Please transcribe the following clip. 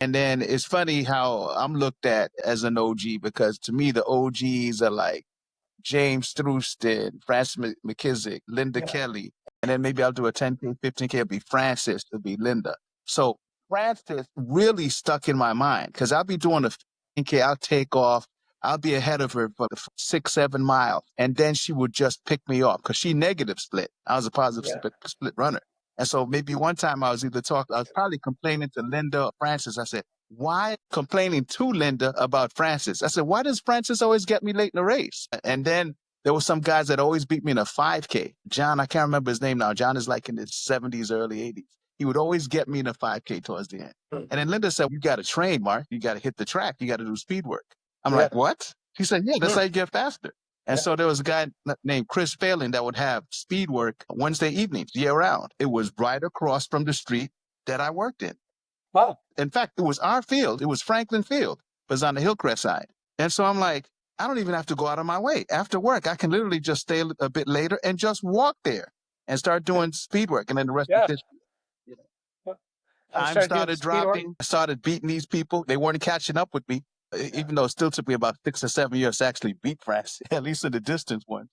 And then it's funny how I'm looked at as an OG because to me, the OGs are like James Thruston, Francis McKissick, Linda Kelly, and then maybe I'll do a 10K, 15K, it'll be Francis, it'll be Linda. So Francis really stuck in my mind because I'll be doing a 15K, I'll take off, I'll be ahead of her for the 6, 7 miles, and then she would just pick me off because she negative split. I was a positive split runner. And so maybe one time I was probably complaining to Linda or Francis. I said, why complaining to Linda about Francis? I said, why does Francis always get me late in the race? And then there were some guys that always beat me in a 5K. John, I can't remember his name now. John is like in his 70s, early 80s. He would always get me in a 5K towards the end. And then Linda said, you got to train, Mark. You got to hit the track. You got to do speed work. I'm like, what? She said, yeah, that's how you get faster. And so there was a guy named Chris Phelan that would have speed work Wednesday evenings, year round. It was right across from the street that I worked in. Wow. In fact, it was our field. It was Franklin Field. It was on the Hillcrest side. And so I'm like, I don't even have to go out of my way. After work, I can literally just stay a bit later and just walk there and start doing speed work. And then the rest of this, time started dropping. I started beating these people. They weren't catching up with me, even though it still took me about 6 or 7 years to actually beat France, at least in the distance one.